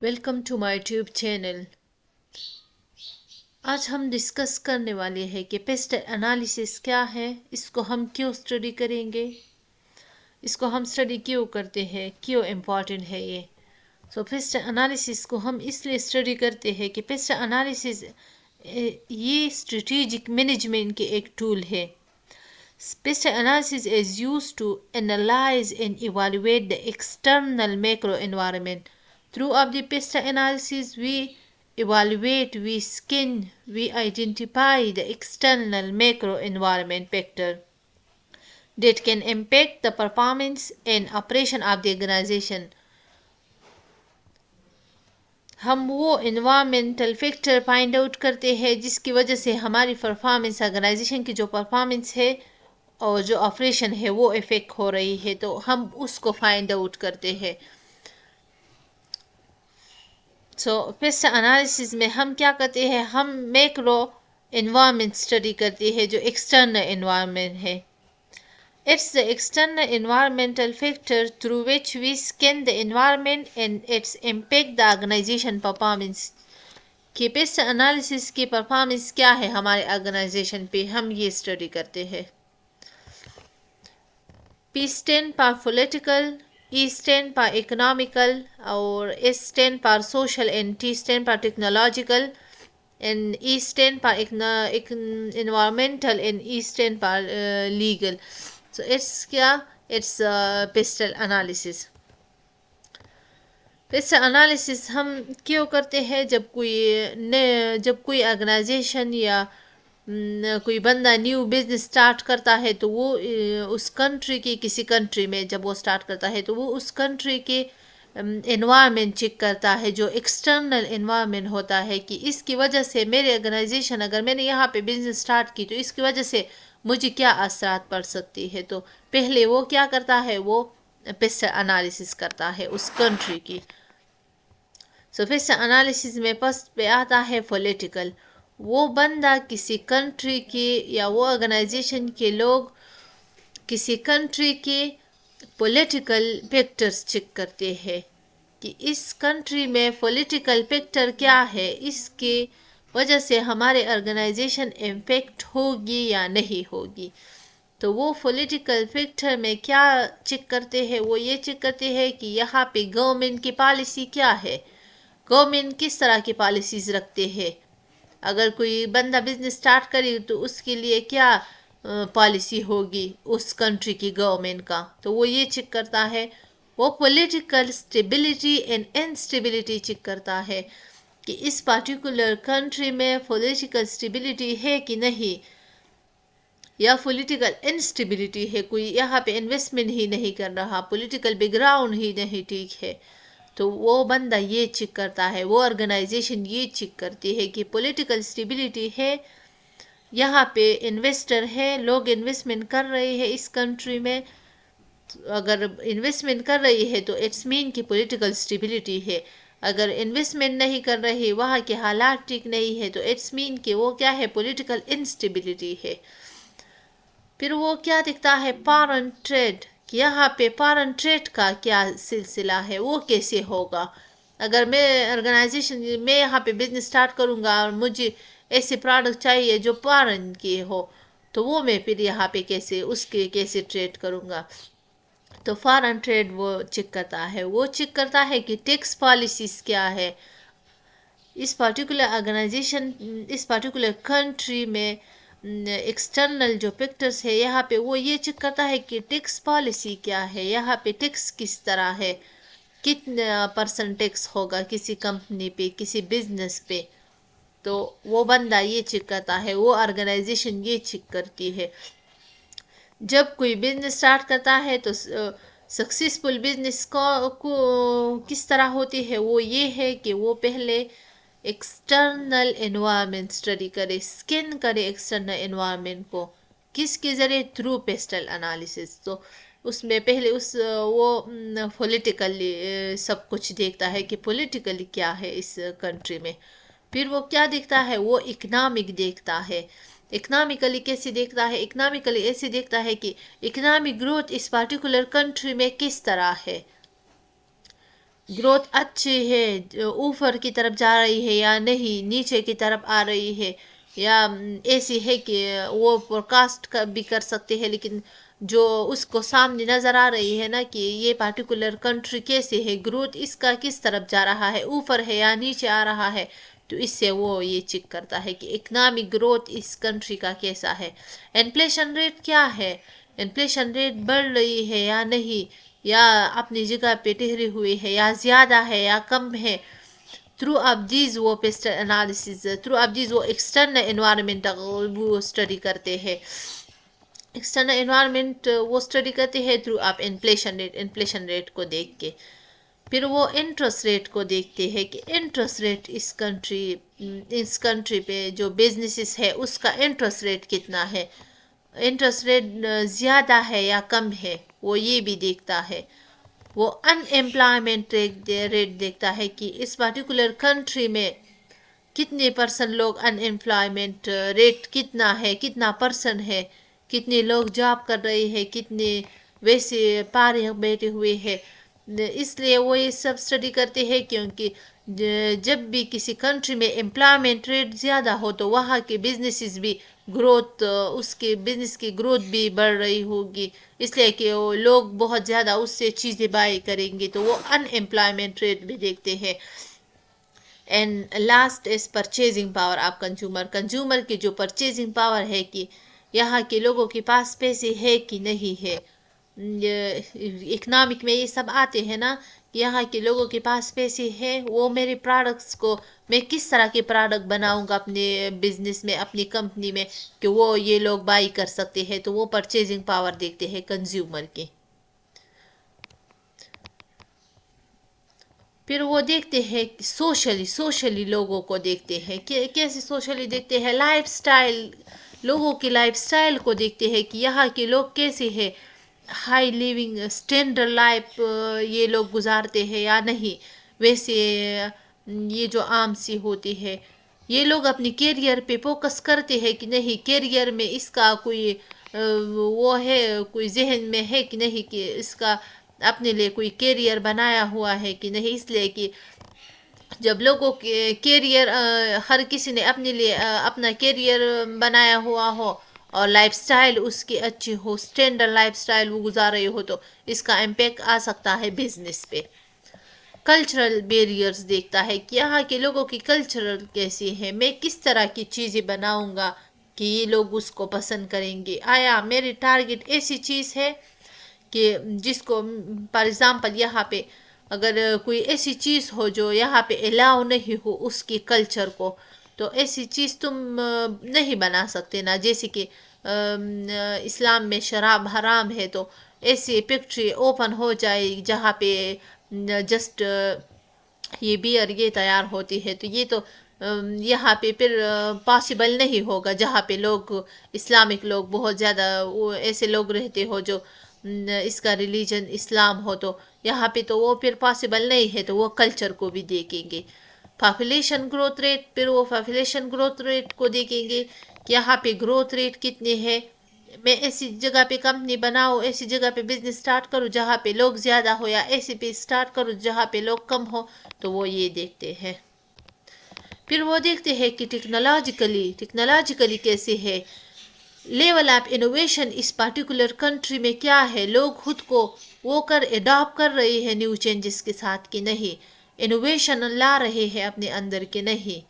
Welcome to my tube channel. आज हम discuss करने वाले हैं कि पेस्ट एनालिसिस क्या है, इसको हम क्यों स्टडी करेंगे, इसको हम स्टडी क्यों करते हैं, क्यों इम्पॉर्टेंट है ये। पेस्ट एनालिसिस को हम इसलिए स्टडी करते हैं कि पेस्ट एनालिसिस ये स्ट्रेटेजिक मैनेजमेंट के एक टूल है। Pest analysis is used to analyze and evaluate the external macro environment. Throughout the pest analysis, we evaluate, we scan, we identify the external macro environment factor that can impact the performance and operation of the organization. हम वो environmental factor find out करते हैं जिसकी वजह से हमारी performance, organisation की जो परफॉर्मेंस है और जो ऑपरेशन है वो इफेक्ट हो रही है, तो हम उसको फाइंड आउट करते हैं। पेस्ट एनालिसिस में हम क्या करते हैं, हम मैक्रो एनवायरनमेंट स्टडी करते हैं जो एक्सटर्नल एनवायरनमेंट है। It's the external environmental factor through which we scan the environment and its impact the organization performance. कि पेस्ट एनालिसिस की परफॉर्मेंस क्या है हमारे ऑर्गेनाइजेशन पे, हम ये स्टडी करते हैं। P stand for political, E stand for economical और S stand for social and T stand for technological and E stand for environmental and E stand for legal. So it's क्या, it's pestal analysis. Paste analysis हम क्यों करते हैं, जब कोई organisation या कोई बंदा न्यू बिजनेस स्टार्ट करता है तो वो उस कंट्री की किसी कंट्री में जब वो स्टार्ट करता है तो वो उस कंट्री के एनवायरनमेंट चेक करता है, जो एक्सटर्नल एनवायरनमेंट होता है कि इसकी वजह से मेरे ऑर्गेनाइजेशन, अगर मैंने यहाँ पे बिजनेस स्टार्ट की तो इसकी वजह से मुझे क्या असरात पड़ सकती है। तो पहले वो क्या करता है, वो पेस्ट एनालिसिस करता है उस कंट्री की। पेस्ट एनालिसिस में फर्स्ट पे आता है पॉलिटिकल। वो बंदा किसी कंट्री के या वो ऑर्गेनाइजेशन के लोग किसी कंट्री के पॉलिटिकल फैक्टर्स चेक करते हैं कि इस कंट्री में पॉलिटिकल फैक्टर क्या है, इसके वजह से हमारे ऑर्गेनाइजेशन इम्पैक्ट होगी या नहीं होगी। तो वो पॉलिटिकल फैक्टर में क्या चेक करते हैं, वो ये चेक करते हैं कि यहाँ पे गवर्नमेंट की पॉलिसी क्या है, गवर्नमेंट किस तरह की पॉलिसीज़ रखते हैं। अगर कोई बंदा बिजनेस स्टार्ट करे तो उसके लिए क्या पॉलिसी होगी उस कंट्री की गवर्नमेंट का, तो वो ये चेक करता है। वो political stability and instability check करता है कि इस पर्टिकुलर कंट्री में पॉलिटिकल स्टेबिलिटी है कि नहीं, या पॉलिटिकल इनस्टेबिलिटी है, कोई यहाँ पे इन्वेस्टमेंट ही नहीं कर रहा, पॉलिटिकल बैकग्राउंड ही नहीं ठीक है। तो वो बंदा ये चेक करता है, वो ऑर्गेनाइजेशन ये चेक करती है कि पॉलिटिकल स्टेबिलिटी है, यहाँ पे इन्वेस्टर है, लोग इन्वेस्टमेंट कर रहे हैं इस कंट्री में। अगर इन्वेस्टमेंट कर रही है तो इट्स मीन कि पॉलिटिकल स्टेबिलिटी है। अगर इन्वेस्टमेंट नहीं कर रही, वहाँ के हालात ठीक नहीं है, तो इट्स मीन कि वो क्या है, पॉलिटिकल इनस्टेबिलिटी है। फिर वो क्या दिखता है, फॉरेन ट्रेड, कि यहाँ पे फॉरेन ट्रेड का क्या सिलसिला है, वो कैसे होगा। अगर मैं ऑर्गेनाइजेशन में यहाँ पे बिजनेस स्टार्ट करूँगा और मुझे ऐसे प्रोडक्ट चाहिए जो फॉरेन के हो, तो वो मैं फिर यहाँ पे उसके कैसे ट्रेड करूँगा। तो फॉरेन ट्रेड वो चेक करता है। वो चेक करता है कि टैक्स पॉलिसीज़ क्या है इस पर्टिकुलर ऑर्गेनाइजेशन, इस पर्टिकुलर कंट्री में। एक्सटर्नल जो फैक्टर्स है यहाँ पे वो ये चेक करता है कि टैक्स पॉलिसी क्या है, यहाँ पे टैक्स किस तरह है, कितना % टैक्स होगा किसी कंपनी पे, किसी बिजनेस पे। तो वो बंदा ये चेक करता है, वो ऑर्गेनाइजेशन ये चेक करती है। जब कोई बिजनेस स्टार्ट करता है तो सक्सेसफुल बिजनेस को किस तरह होती है, वो ये है कि वो पहले एक्सटर्नल एनवायरनमेंट स्टडी करे, स्कैन करे एक्सटर्नल एनवायरनमेंट को, किसके ज़रिए, थ्रू पेस्टल एनालिसिस। तो उसमें पहले वो पॉलिटिकली सब कुछ देखता है कि पॉलिटिकली क्या है इस कंट्री में। फिर वो क्या देखता है, वो इकनॉमिक देखता है। इकनॉमिकली कैसे देखता है, इकनॉमिकली ऐसे देखता है कि इकनॉमिक ग्रोथ इस पर्टिकुलर कंट्री में किस तरह है। ग्रोथ अच्छी है, ऊपर की तरफ जा रही है या नहीं, नीचे की तरफ आ रही है, या ऐसी है कि वो फोरकास्ट भी कर सकते हैं, लेकिन जो उसको सामने नज़र आ रही है ना कि ये पार्टिकुलर कंट्री कैसे है, ग्रोथ इसका किस तरफ जा रहा है, ऊपर है या नीचे आ रहा है, तो इससे वो ये चेक करता है कि इकनॉमिक ग्रोथ इस कंट्री का कैसा है। इन्फ्लेशन रेट क्या है, इन्फ्लेशन रेट बढ़ रही है या नहीं, या अपनी जगह पे ठहरी हुई है, या ज़्यादा है या कम है। थ्रू अप दीज वो Pasteur analysis, through up these वो एक्सटर्नल एनवायरनमेंट वो स्टडी करते हैं, एक्सटर्नल एनवायरनमेंट वो स्टडी करते हैं थ्रू अप इन्फ्लेशन रेट को देख के। फिर वो इंटरेस्ट रेट को देखते हैं कि इंटरेस्ट रेट इस कंट्री पे जो बिजनेसेस है उसका इंटरेस्ट रेट कितना है, इंटरेस्ट रेट ज़्यादा है या कम है, वो ये भी देखता है। वो अनएम्प्लॉयमेंट रेट देखता है कि इस पर्टिकुलर कंट्री में कितने परसेंट लोग, अनएम्प्लॉयमेंट रेट कितना है, कितना परसेंट है, कितने लोग जॉब कर रहे हैं, कितने वैसे पारे बैठे हुए हैं। इसलिए वो ये सब स्टडी करते हैं, क्योंकि जब भी किसी कंट्री में एम्प्लॉयमेंट रेट ज़्यादा हो तो वहाँ के बिजनेसेस भी ग्रोथ, उसके बिजनेस की ग्रोथ भी बढ़ रही होगी, इसलिए कि वो लोग बहुत ज़्यादा उससे चीज़ें बाय करेंगे, तो वो अनएम्प्लॉयमेंट रेट भी देखते हैं। And last is purchasing power of consumer की जो परचेजिंग पावर है कि यहाँ के लोगों के पास पैसे है कि नहीं है। इकनॉमिक में ये सब आते हैं ना कि यहाँ के लोगों के पास पैसे है, वो मेरे प्रोडक्ट्स को, मैं किस तरह के प्रोडक्ट बनाऊंगा अपने बिजनेस में, अपनी कंपनी में, कि वो ये लोग बाई कर सकते हैं, तो वो परचेजिंग पावर देखते हैं कंज्यूमर की। फिर वो देखते हैं सोशली लोगों को देखते हैं कि कैसे सोशली देखते हैं, लाइफस्टाइल, लोगों की लाइफस्टाइल को देखते हैं कि यहाँ के लोग कैसे हैं, हाई लिविंग स्टैंडर्ड लाइफ ये लोग गुजारते हैं या नहीं, वैसे ये जो आम सी होती है। ये लोग अपनी कैरियर पे फोकस करते हैं कि नहीं, कैरियर में इसका कोई वो है, कोई जहन में है कि नहीं कि इसका अपने लिए कोई कैरियर बनाया हुआ है कि नहीं। इसलिए कि जब लोगों के कैरियर, हर किसी ने अपने लिए अपना कैरियर बनाया हुआ हो और लाइफस्टाइल उसकी अच्छी हो, स्टैंडर्ड लाइफस्टाइल वो गुजार रहे हो, तो इसका इम्पैक्ट आ सकता है बिजनेस पे। कल्चरल बैरियर्स देखता है कि यहाँ के लोगों की कल्चरल कैसी है, मैं किस तरह की चीज़ें बनाऊंगा कि ये लोग उसको पसंद करेंगे, आया मेरी टारगेट ऐसी चीज़ है कि जिसको, फॉर एग्ज़ाम्पल यहाँ पे अगर कोई ऐसी चीज़ हो जो यहाँ पे अलाउ नहीं हो उसकी कल्चर को, तो ऐसी चीज़ तुम नहीं बना सकते ना। जैसे कि इस्लाम में शराब हराम है, तो ऐसी फैक्ट्री ओपन हो जाए जहाँ पे जस्ट ये बियर ये तैयार होती है, तो ये तो यहाँ पे फिर पॉसिबल नहीं होगा। जहाँ पे लोग, इस्लामिक लोग बहुत ज़्यादा, वो ऐसे लोग रहते हो जो इसका रिलीजन इस्लाम हो, तो यहाँ पे तो वो फिर पॉसिबल नहीं है, तो वो कल्चर को भी देखेंगे। पॉपुलेशन ग्रोथ रेट, फिर वो पॉपुलेशन ग्रोथ रेट को देखेंगे कि यहाँ पे ग्रोथ रेट कितने हैं, मैं ऐसी जगह पे कंपनी बनाऊँ, ऐसी जगह पे बिजनेस स्टार्ट करूँ जहाँ पे लोग ज़्यादा हो, या ऐसी पे स्टार्ट करूँ जहाँ पे लोग कम हो, तो वो ये देखते हैं। फिर वो देखते हैं कि टेक्नोलॉजिकली कैसे है, लेवल ऑफ इनोवेशन इस पर्टिकुलर कंट्री में क्या है, लोग खुद को वो अडॉप्ट कर रहे हैं न्यू चेंजेस के साथ कि नहीं, इनोवेशन ला रहे हैं अपने अंदर के नहीं।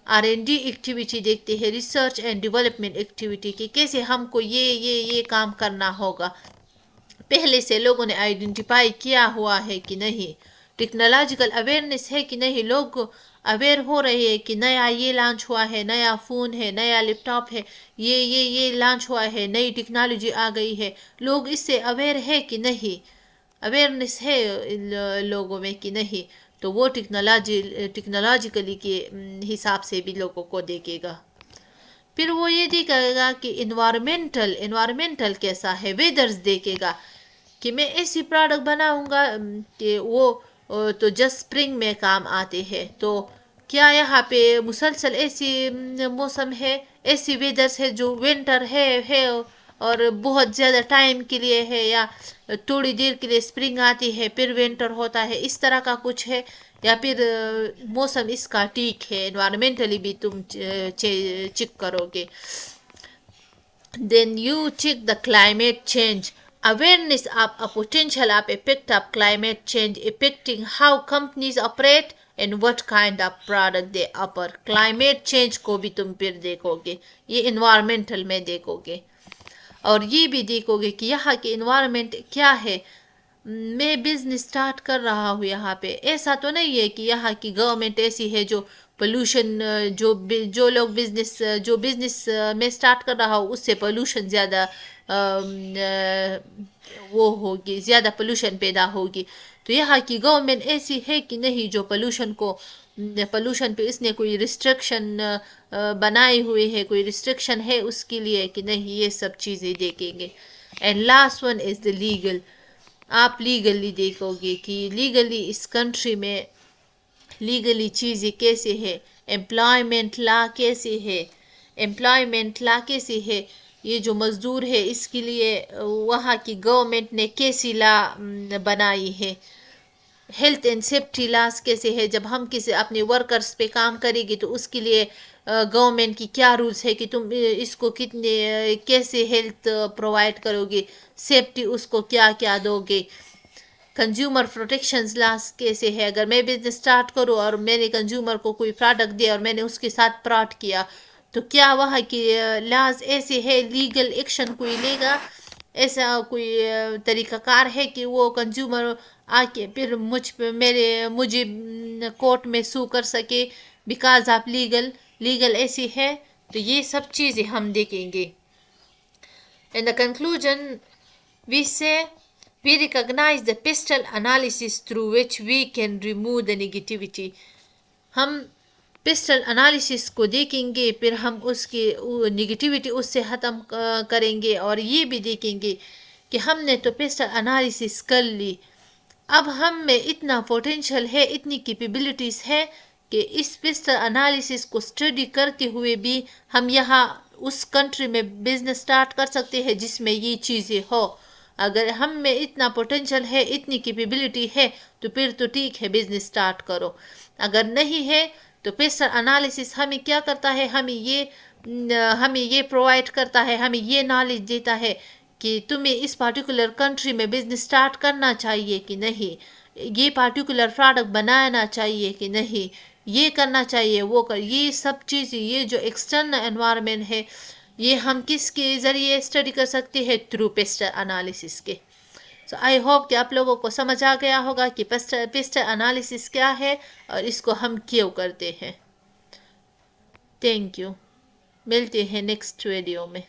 R&D एक्टिविटी देखते हैं, रिसर्च एंड डेवलपमेंट एक्टिविटी की, कैसे हमको ये काम करना होगा, पहले से लोगों ने आइडेंटिफाई किया हुआ है कि नहीं, टेक्नोलॉजिकल अवेयरनेस है कि नहीं, लोग अवेयर हो रहे हैं कि नया ये लॉन्च हुआ है, नया फ़ोन है, नया लैपटॉप है, ये लॉन्च हुआ है, नई टेक्नोलॉजी आ गई है, लोग इससे अवेयर है कि नहीं, अवेयरनेस है लोगों में कि नहीं, तो वो टेक्नोलॉजिकली के हिसाब से भी लोगों को देखेगा। फिर वो ये देखेगा कि इन्वायरमेंटल कैसा है, वेदर्स देखेगा कि मैं ऐसी प्रोडक्ट बनाऊंगा कि वो तो जस्ट स्प्रिंग में काम आते हैं, तो क्या यहाँ पे मुसलसल ऐसी मौसम है, ऐसी वेदर्स है जो विंटर है اور بہت زیادہ ٹائم کے لیے ہے یا تھوڑی دیر کے لیے اسپرنگ آتی ہے پھر ونٹر ہوتا ہے، اس طرح کا کچھ ہے، یا پھر موسم اس کا ٹھیک ہے، انوائرمنٹلی بھی تم چیک کرو گے. Then you check the climate change. Awareness of a potential of effect of climate change affecting how companies operate and what kind of product they offer. Climate change کو بھی تم پھر دیکھو گے، یہ environmental میں دیکھو گے، اور یہ بھی دیکھو گے کہ یہاں کی انوائرمنٹ کیا ہے. میں بزنس سٹارٹ کر رہا ہوں یہاں پہ، ایسا تو نہیں ہے کہ یہاں کی گورنمنٹ ایسی ہے جو پولوشن جو لوگ بزنس میں سٹارٹ کر رہا ہوں اس سے پولوشن زیادہ وہ ہوگی، زیادہ پولوشن پیدا ہوگی. تو یہاں کی گورنمنٹ ایسی ہے کہ نہیں جو پولوشن پہ اس نے کوئی ریسٹرکشن بنائی ہوئی ہے، کوئی ریسٹرکشن ہے اس کے لیے کہ نہیں، یہ سب چیزیں دیکھیں گے. And last one is the legal. آپ لیگلی دیکھو گے کہ لیگلی اس کنٹری میں لیگلی چیزیں کیسے ہے، امپلائمنٹ لا کیسے ہے، یہ جو مزدور ہے اس کے لیے وہاں کی گورنمنٹ نے کیسی لا بنائی ہے، ہیلتھ اینڈ سیفٹی لاس کیسے ہے. جب ہم کسی اپنے ورکرز پہ کام کرے گی تو اس کے لیے گورنمنٹ کی کیا رولز ہے کہ تم اس کو کیسے ہیلتھ پرووائڈ کرو گے، سیفٹی اس کو کیا کیا دو گے. کنزیومر پروٹیکشنز لاس کیسے ہے، اگر میں بزنس سٹارٹ کروں اور میں نے کنزیومر کو کوئی پروڈکٹ دیا اور میں نے اس کے ساتھ فراڈ کیا تو کیا وہاں کی لاز ایسے ہے، لیگل ایکشن کوئی لے گا، ایسا کوئی طریقہ کار ہے کہ وہ کنزیومر آ کے پھر مجھے کورٹ میں سو کر سکے بیکاز آف لیگل ایسی ہے. تو یہ سب چیزیں ہم دیکھیں گے. In the conclusion, we say we recognize the pestle analysis through which we can remove the negativity. ہم پیسٹل انالیسس کو دیکھیں گے، پھر ہم اس کی نگیٹیوٹی اس سے ختم کریں گے، اور یہ بھی دیکھیں گے کہ ہم نے تو پیسٹل انالیسس کر لی، اب ہم میں اتنا پوٹینشیل ہے، اتنی کیپیبلٹیز ہے کہ اس پیسٹل انالیسس کو اسٹڈی کرتے ہوئے بھی ہم یہاں اس کنٹری میں بزنس سٹارٹ کر سکتے ہیں جس میں یہ چیزیں ہو. اگر ہم میں اتنا پوٹینشیل ہے، اتنی کیپیبلٹی ہے تو پھر تو ٹھیک ہے، بزنس سٹارٹ کرو. اگر نہیں ہے تو پیسٹل انالیسس ہمیں کیا کرتا ہے، ہمیں یہ پرووائڈ کرتا ہے، ہمیں یہ نالج دیتا ہے کہ تمہیں اس پارٹیکولر کنٹری میں بزنس سٹارٹ کرنا چاہیے کہ نہیں، یہ پارٹیکولر پروڈکٹ بنانا چاہیے کہ نہیں، یہ کرنا چاہیے وہ یہ سب چیزیں، یہ جو ایکسٹرنل انوائرمنٹ ہے یہ ہم کس کے ذریعے اسٹڈی کر سکتے ہیں، تھرو پیسٹل انالیسس کے. سو آئی ہوپ کہ آپ لوگوں کو سمجھ آ گیا ہوگا کہ پیسٹل انالیسس کیا ہے اور اس کو ہم کیوں کرتے ہیں. تھینک یو، ملتے ہیں نیکسٹ ویڈیو میں.